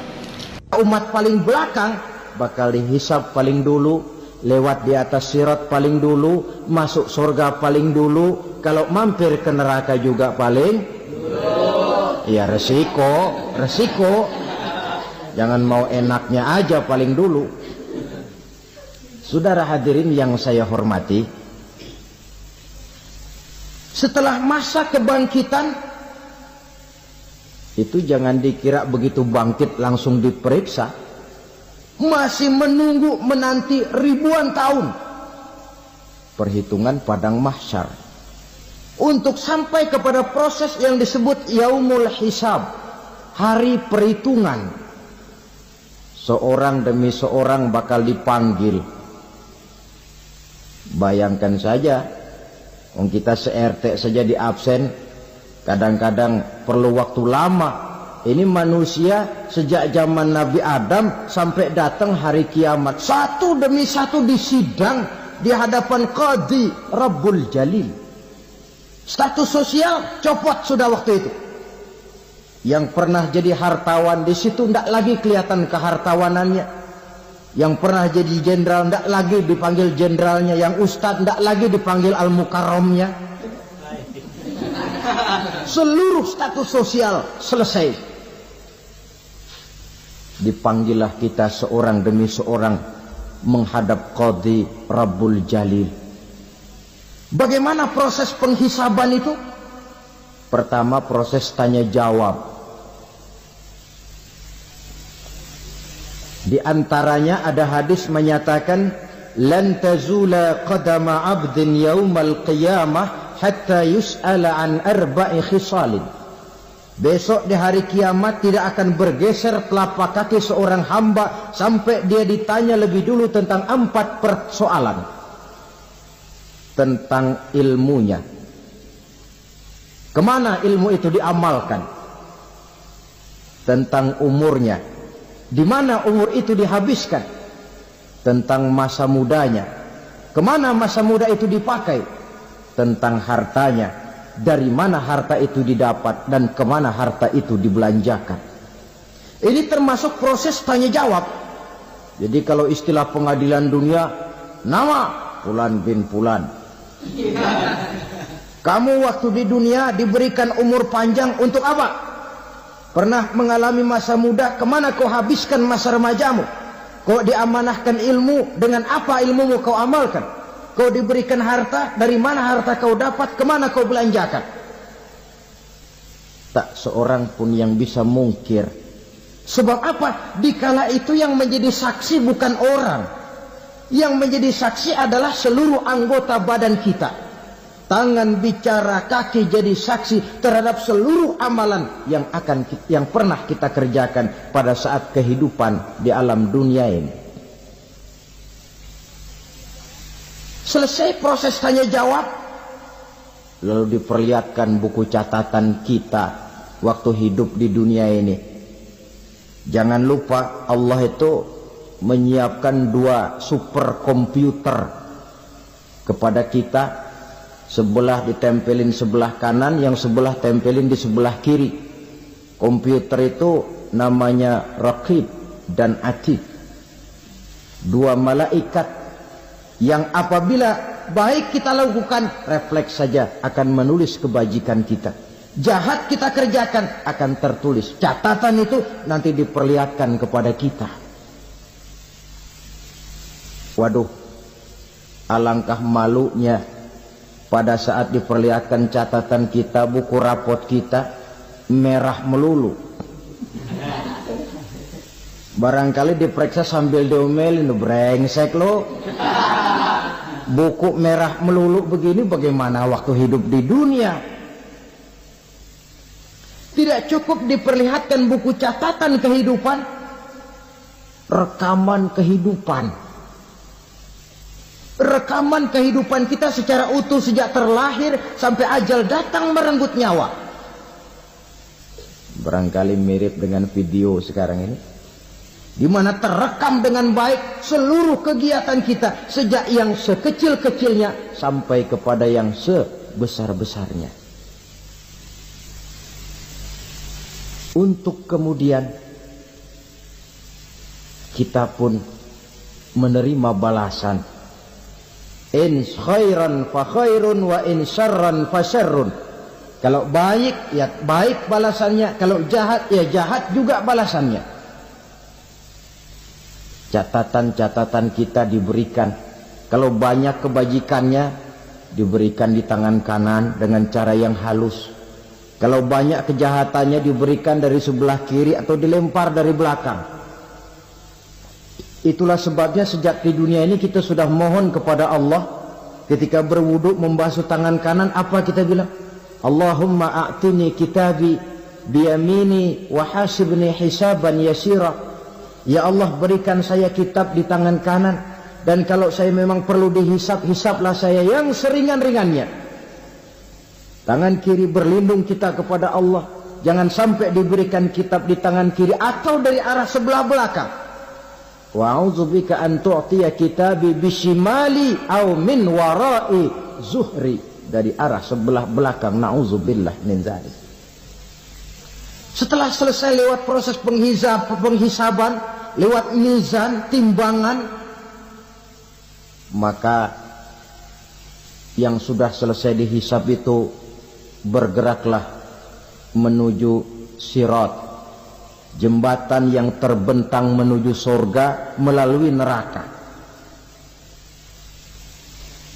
Umat paling belakang bakal dihisab paling dulu, lewat di atas sirat paling dulu, masuk surga paling dulu, kalau mampir ke neraka juga paling dulu. Ya resiko. Jangan mau enaknya aja paling dulu. Saudara hadirin yang saya hormati, setelah masa kebangkitan itu jangan dikira begitu bangkit langsung diperiksa. Masih menunggu menanti ribuan tahun perhitungan padang mahsyar untuk sampai kepada proses yang disebut yaumul hisab, hari perhitungan. Seorang demi seorang bakal dipanggil. Bayangkan saja, kita se-RT saja di absen, kadang-kadang perlu waktu lama. Ini manusia sejak zaman Nabi Adam sampai datang hari kiamat, satu demi satu disidang di hadapan Qadhi Rabbul Jalil. Status sosial copot sudah waktu itu. Yang pernah jadi hartawan di situ tidak lagi kelihatan kehartawanannya. Yang pernah jadi jenderal tidak lagi dipanggil jenderalnya. Yang ustadz tidak lagi dipanggil al-mukarramnya. Seluruh status sosial selesai. Dipanggillah kita seorang demi seorang menghadap Qadhi Rabbul Jalil. Bagaimana proses penghisaban itu? Pertama, proses tanya jawab. Di antaranya ada hadis menyatakan, lan tazula qadama 'abdin yaumal qiyamah hatta yus'ala an arba'i khisalin. Besok di hari kiamat tidak akan bergeser telapak kaki seorang hamba sampai dia ditanya lebih dulu tentang 4 persoalan. Tentang ilmunya. Kemana ilmu itu diamalkan? Tentang umurnya. Di mana umur itu dihabiskan? Tentang masa mudanya. Kemana masa muda itu dipakai? Tentang hartanya. Dari mana harta itu didapat dan kemana harta itu dibelanjakan. Ini termasuk proses tanya jawab. Jadi kalau istilah pengadilan dunia, nama Fulan bin Fulan. Kamu waktu di dunia diberikan umur panjang untuk apa? Pernah mengalami masa muda, kemana kau habiskan masa remajamu? Kau diamanahkan ilmu, dengan apa ilmumu kau amalkan? Kau diberikan harta, dari mana harta kau dapat, kemana kau belanjakan? Tak seorang pun yang bisa mungkir. Sebab apa? Dikala itu yang menjadi saksi bukan orang. Yang menjadi saksi adalah seluruh anggota badan kita. Tangan bicara, kaki jadi saksi terhadap seluruh amalan yang pernah kita kerjakan pada saat kehidupan di alam dunia ini. Selesai proses tanya jawab, lalu diperlihatkan buku catatan kita waktu hidup di dunia ini. Jangan lupa Allah itu menyiapkan 2 superkomputer kepada kita. Sebelah ditempelin sebelah kanan, yang sebelah tempelin di sebelah kiri. Komputer itu namanya Raqib dan Atid. 2 malaikat yang apabila baik kita lakukan, refleks saja akan menulis kebajikan kita. Jahat kita kerjakan akan tertulis. Catatan itu nanti diperlihatkan kepada kita. Waduh, alangkah malunya pada saat diperlihatkan catatan kita, buku rapot kita merah melulu. Barangkali diperiksa sambil diomelin, brengsek lo. Buku merah melulu begini, bagaimana waktu hidup di dunia? Tidak cukup diperlihatkan buku catatan kehidupan, rekaman kehidupan. Rekaman kehidupan kita secara utuh sejak terlahir sampai ajal datang merenggut nyawa. Barangkali mirip dengan video sekarang ini, di mana terekam dengan baik seluruh kegiatan kita sejak yang sekecil-kecilnya sampai kepada yang sebesar-besarnya. Untuk kemudian kita pun menerima balasan. In khairan fa khairun wa in syarran fa syarrun. Kalau baik ya baik balasannya, kalau jahat ya jahat juga balasannya. Catatan-catatan kita diberikan. Kalau banyak kebajikannya diberikan di tangan kanan dengan cara yang halus. Kalau banyak kejahatannya diberikan dari sebelah kiri atau dilempar dari belakang. Itulah sebabnya sejak di dunia ini kita sudah mohon kepada Allah. Ketika berwudu membasuh tangan kanan, apa kita bilang? Allahumma a'tini kitabi biyamini wa hasibni hisaban yasira. Ya Allah, berikan saya kitab di tangan kanan, dan kalau saya memang perlu dihisap, hisaplah saya yang seringan-ringannya. Tangan kiri berlindung kita kepada Allah. Jangan sampai diberikan kitab di tangan kiri atau dari arah sebelah belakang. Wa a'udzubika an tu'tiya kitabi bishimali aw min wara'i zuhri, dari arah sebelah belakang. Na'udzubillah min dzalik. Setelah selesai lewat proses penghisaban, lewat mizan, timbangan, maka yang sudah selesai dihisab itu bergeraklah menuju sirat, jembatan yang terbentang menuju surga melalui neraka.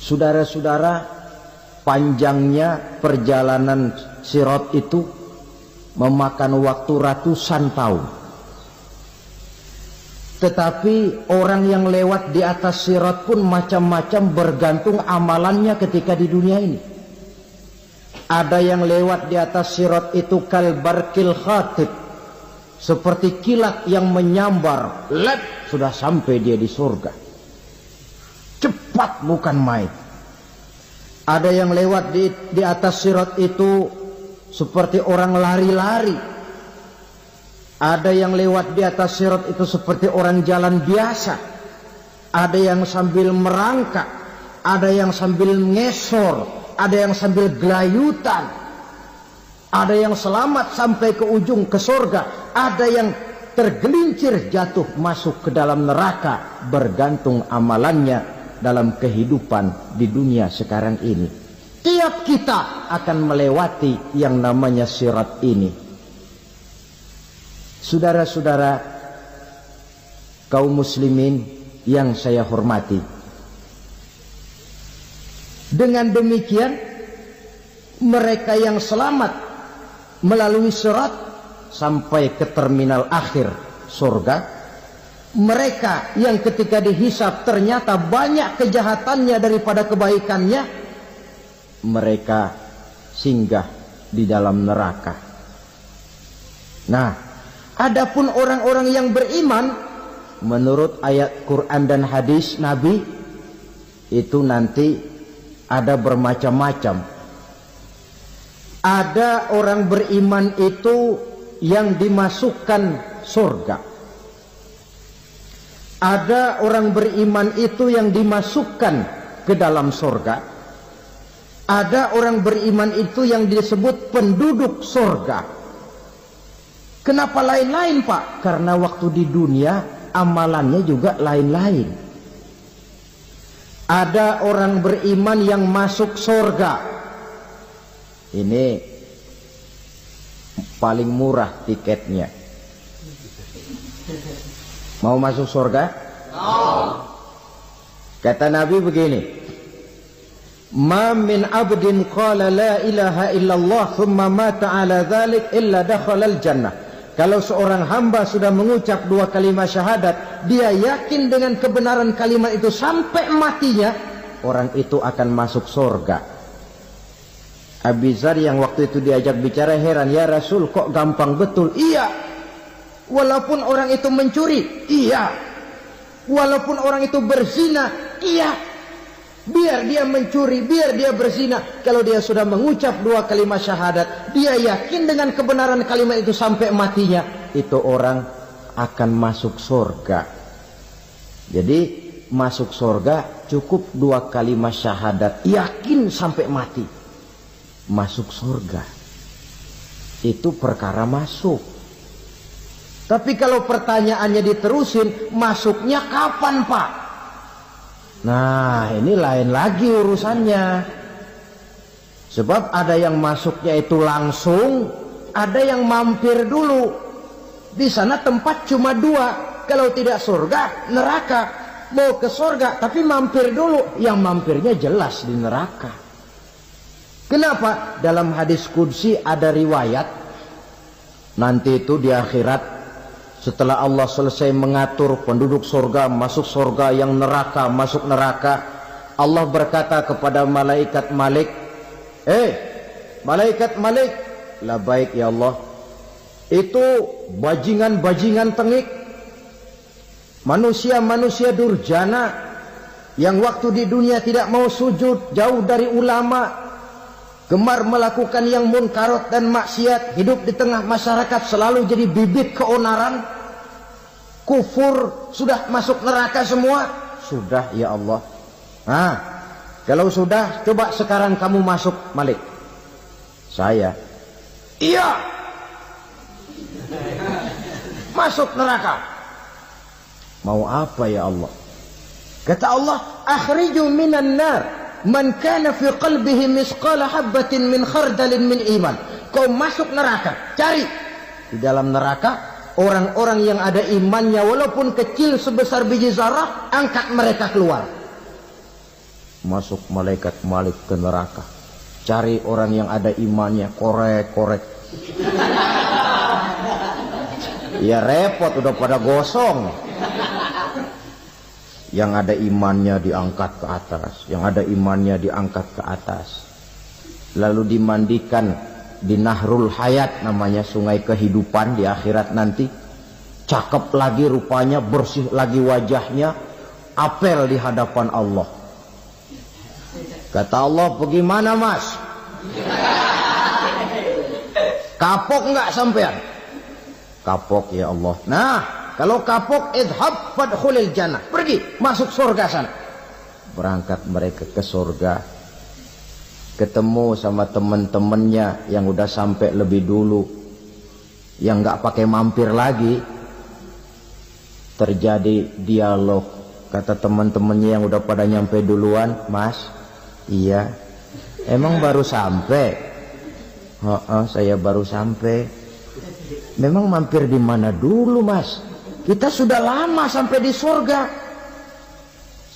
Saudara-saudara, panjangnya perjalanan sirat itu memakan waktu ratusan tahun. Tetapi orang yang lewat di atas sirat pun macam-macam, bergantung amalannya ketika di dunia ini. Ada yang lewat di atas sirat itu kalbarkil khatib, seperti kilat yang menyambar, lep, sudah sampai dia di surga. Cepat bukan main. Ada yang lewat di atas sirat itu seperti orang lari-lari. Ada yang lewat di atas sirat itu seperti orang jalan biasa. Ada yang sambil merangkak, ada yang sambil ngesor, ada yang sambil gelayutan, ada yang selamat sampai ke ujung ke surga, ada yang tergelincir jatuh masuk ke dalam neraka bergantung amalannya dalam kehidupan di dunia sekarang ini. Tiap kita akan melewati yang namanya sirat ini. Saudara-saudara kaum muslimin yang saya hormati, dengan demikian mereka yang selamat melalui sirat sampai ke terminal akhir surga, mereka yang ketika dihisab ternyata banyak kejahatannya daripada kebaikannya, mereka singgah di dalam neraka. Nah, adapun orang-orang yang beriman menurut ayat Quran dan hadis Nabi itu nanti ada bermacam-macam. Ada orang beriman itu yang dimasukkan surga. Ada orang beriman itu yang dimasukkan ke dalam surga. Ada orang beriman itu yang disebut penduduk surga. Kenapa lain-lain, Pak? Karena waktu di dunia amalannya juga lain-lain. Ada orang beriman yang masuk surga. Ini paling murah tiketnya. Mau masuk surga? Kata Nabi begini, ma min abdin qala la ilaha illallah thumma mata ala dhalik illa dakhalal jannah. Kalau seorang hamba sudah mengucap dua kalimat syahadat, dia yakin dengan kebenaran kalimat itu sampai matinya, orang itu akan masuk surga. Abi Dzar yang waktu itu diajak bicara heran, ya Rasul kok gampang betul? Iya, walaupun orang itu mencuri, iya, walaupun orang itu berzina, iya, biar dia mencuri, biar dia berzina, kalau dia sudah mengucap dua kalimat syahadat, dia yakin dengan kebenaran kalimat itu sampai matinya, itu orang akan masuk surga. Jadi masuk surga cukup dua kalimat syahadat, yakin sampai mati, masuk surga. Itu perkara masuk. Tapi kalau pertanyaannya diterusin, masuknya kapan, Pak? Nah, ini lain lagi urusannya. Sebab ada yang masuknya itu langsung, ada yang mampir dulu. Di sana tempat cuma dua, kalau tidak surga, neraka. Mau ke surga tapi mampir dulu, yang mampirnya jelas di neraka. Kenapa? Dalam hadis qudsi ada riwayat, nanti itu di akhirat, setelah Allah selesai mengatur penduduk surga masuk surga, yang neraka masuk neraka, Allah berkata kepada malaikat Malik, malaikat Malik, labaik ya Allah, itu bajingan-bajingan tengik, manusia-manusia durjana yang waktu di dunia tidak mau sujud, jauh dari ulama, gemar melakukan yang munkarat dan maksiat, hidup di tengah masyarakat selalu jadi bibit keonaran, kufur, sudah masuk neraka semua. Sudah ya Allah. Nah, kalau sudah, coba sekarang kamu masuk, Malik. Saya, iya, masuk neraka. Mau apa ya Allah? Kata Allah, akhriju minan nar man kana fi qalbihi misqala habbatin min khardalin min iman. Kau masuk neraka, cari di dalam neraka orang-orang yang ada imannya walaupun kecil sebesar biji zarah, angkat mereka keluar. Masuk malaikat Malik ke neraka, cari orang yang ada imannya, korek-korek. Ya repot, udah pada gosong. Yang ada imannya diangkat ke atas, yang ada imannya diangkat ke atas, lalu dimandikan di Nahrul Hayat, namanya sungai kehidupan di akhirat nanti. Cakep lagi rupanya, bersih lagi wajahnya, apel di hadapan Allah. Kata Allah, bagaimana mas? Kapok nggak sampean? Kapok ya Allah. Nah, kalau kapok, idhab fadkhulil jannah, pergi masuk surga sana. Berangkat mereka ke surga, ketemu sama teman-temannya yang udah sampai lebih dulu, yang nggak pakai mampir lagi. Terjadi dialog. Kata teman-temannya yang udah pada nyampe duluan, Mas, iya, emang baru sampai? Saya baru sampai. Memang mampir di mana dulu, Mas? Kita sudah lama sampai di surga.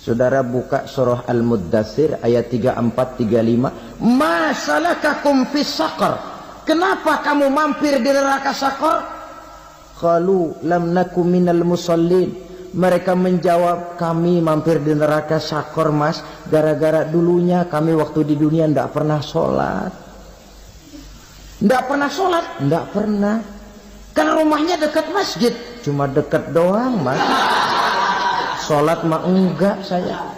Saudara buka surah Al-Muddatsir ayat 34-35. Ma salakakum fis saqar? Kenapa kamu mampir di neraka Saqar? Qalu lam nakum minal musallin. Mereka menjawab, kami mampir di neraka Saqar, Mas, gara-gara dulunya kami waktu di dunia ndak pernah sholat. Ndak pernah sholat? Ndak pernah. Karena rumahnya dekat masjid. Cuma dekat doang, Mas. Sholat mah enggak saya.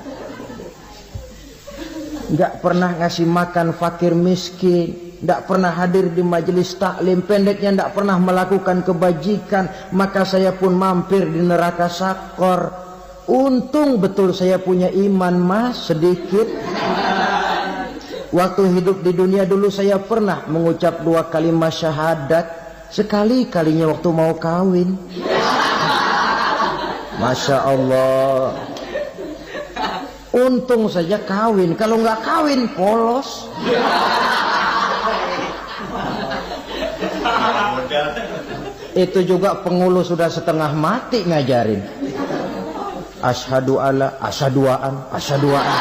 Nggak pernah ngasih makan fakir miskin, nggak pernah hadir di majelis taklim, pendeknya nggak pernah melakukan kebajikan, maka saya pun mampir di neraka Saqar. Untung betul saya punya iman, Mas, sedikit. Waktu hidup di dunia dulu saya pernah mengucap 2 kalimat syahadat, sekali-kalinya waktu mau kawin. Masya Allah. Untung saja kawin, kalau nggak kawin polos. Itu juga pengulu sudah setengah mati ngajarin. Asyhadu alla, asyaduaan, asyaduaan.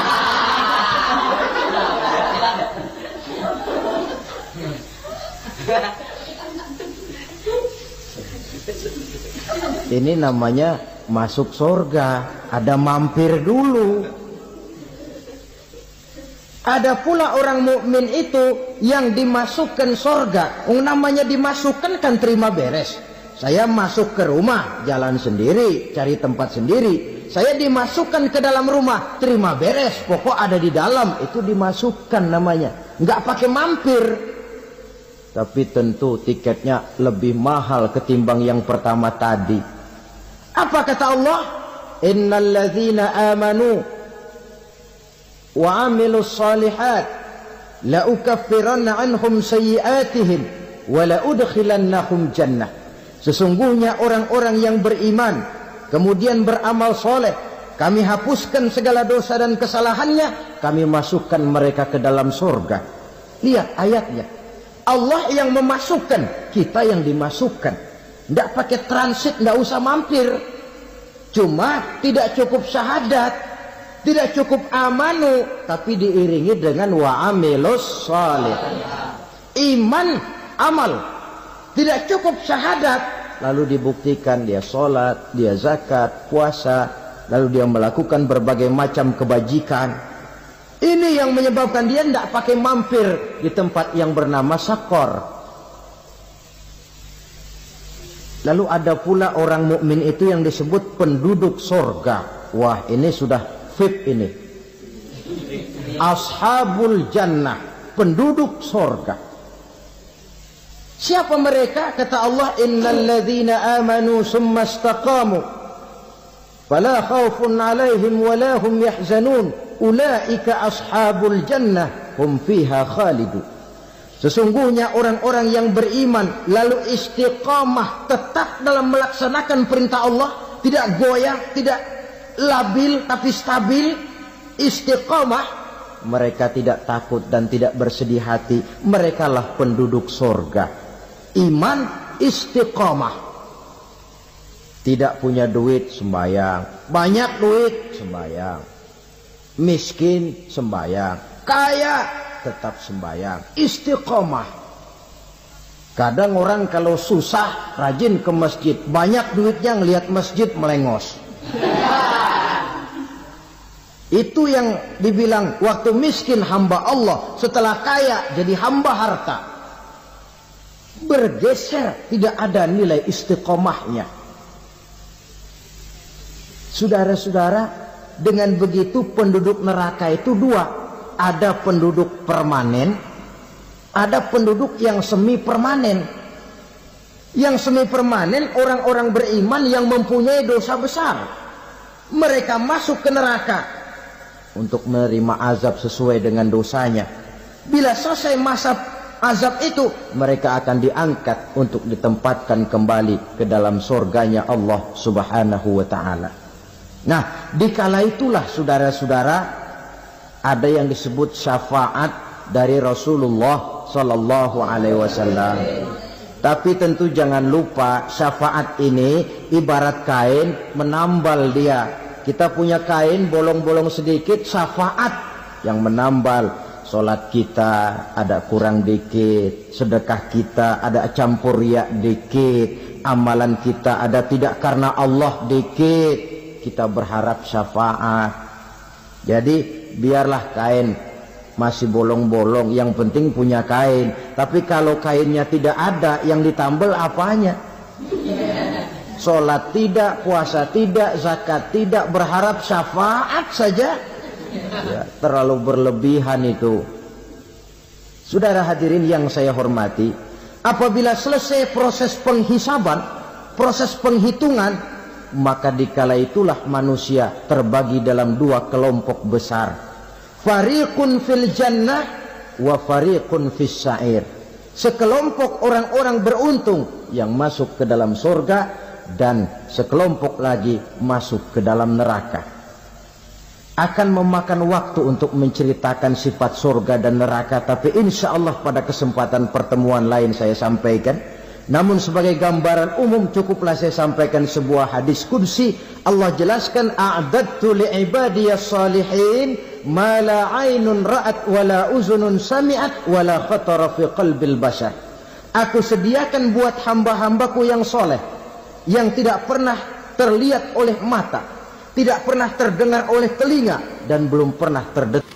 Ini namanya masuk surga, ada mampir dulu. Ada pula orang mukmin itu yang dimasukkan surga. Namanya dimasukkan kan terima beres. Saya masuk ke rumah, jalan sendiri, cari tempat sendiri. Saya dimasukkan ke dalam rumah, terima beres. Pokok ada di dalam, itu dimasukkan namanya. Nggak pakai mampir. Tapi tentu tiketnya lebih mahal ketimbang yang pertama tadi. Apa kata Allah? Innal ladzina amanu wa amilus salihat la ukaffiranna anhum sayyi'atihim wa la udkhilannahum jannah. Sesungguhnya orang-orang yang beriman kemudian beramal soleh, kami hapuskan segala dosa dan kesalahannya, kami masukkan mereka ke dalam surga. Lihat ayatnya, Allah yang memasukkan, kita yang dimasukkan. Tidak pakai transit, tidak usah mampir. Cuma tidak cukup syahadat, tidak cukup amanu, tapi diiringi dengan wa'amilus salih. Iman, amal. Tidak cukup syahadat, lalu dibuktikan dia sholat, dia zakat, puasa, lalu dia melakukan berbagai macam kebajikan. Ini yang menyebabkan dia tidak pakai mampir di tempat yang bernama Saqar. Lalu ada pula orang mukmin itu yang disebut penduduk surga. Wah, ini sudah VIP ini. Ashabul jannah, penduduk surga. Siapa mereka? Kata Allah, innal ladzina amanu summa istaqamu fala khaufun 'alaihim wa la hum yahzanun ulaika ashabul jannah hum fiha khalidun. Sesungguhnya orang-orang yang beriman lalu istiqamah, tetap dalam melaksanakan perintah Allah, tidak goyah, tidak labil tapi stabil, istiqamah, mereka tidak takut dan tidak bersedih hati. Merekalah penduduk surga. Iman, istiqamah. Tidak punya duit, sembahyang. Banyak duit, sembahyang. Miskin, sembahyang. Kaya, tetap sembahyang. Istiqamah. Kadang orang kalau susah rajin ke masjid, banyak duitnya ngelihat masjid melengos. Itu yang dibilang waktu miskin hamba Allah, setelah kaya jadi hamba harta. Bergeser, tidak ada nilai istiqomahnya. Saudara-saudara, dengan begitu penduduk neraka itu dua. Ada penduduk permanen, ada penduduk yang semi permanen. Yang semi permanen orang-orang beriman yang mempunyai dosa besar. Mereka masuk ke neraka untuk menerima azab sesuai dengan dosanya. Bila selesai masa azab itu, mereka akan diangkat untuk ditempatkan kembali ke dalam surganya Allah Subhanahu wa ta'ala. Nah, dikala itulah saudara-saudara, ada yang disebut syafaat dari Rasulullah Sallallahu Alaihi Wasallam. Tapi tentu jangan lupa, syafaat ini ibarat kain menambal dia. Kita punya kain bolong-bolong sedikit, syafaat yang menambal. Salat kita ada kurang dikit, sedekah kita ada campur riak dikit, amalan kita ada tidak karena Allah dikit, kita berharap syafaat. Jadi biarlah kain masih bolong-bolong, yang penting punya kain. Tapi kalau kainnya tidak ada, yang ditambal apanya? Salat tidak, puasa tidak, zakat tidak, berharap syafaat saja. Ya, terlalu berlebihan itu. Saudara hadirin yang saya hormati, apabila selesai proses penghisaban, proses penghitungan, maka dikala itulah manusia terbagi dalam dua kelompok besar. Fariqun fil jannah wa fariqun fis sa'ir. Sekelompok orang-orang beruntung yang masuk ke dalam surga, dan sekelompok lagi masuk ke dalam neraka. Akan memakan waktu untuk menceritakan sifat surga dan neraka, tapi insya Allah pada kesempatan pertemuan lain saya sampaikan. Namun sebagai gambaran umum cukuplah saya sampaikan sebuah hadis qudsi. Allah jelaskan, a'dadtu li'ibadiyas salihin ma la ainun ra'at wa la uzunun sami'at wa la khatara fi qalbil bashar. Aku sediakan buat hamba-hambaku yang soleh, yang tidak pernah terlihat oleh mata, tidak pernah terdengar oleh telinga, dan belum pernah terdengar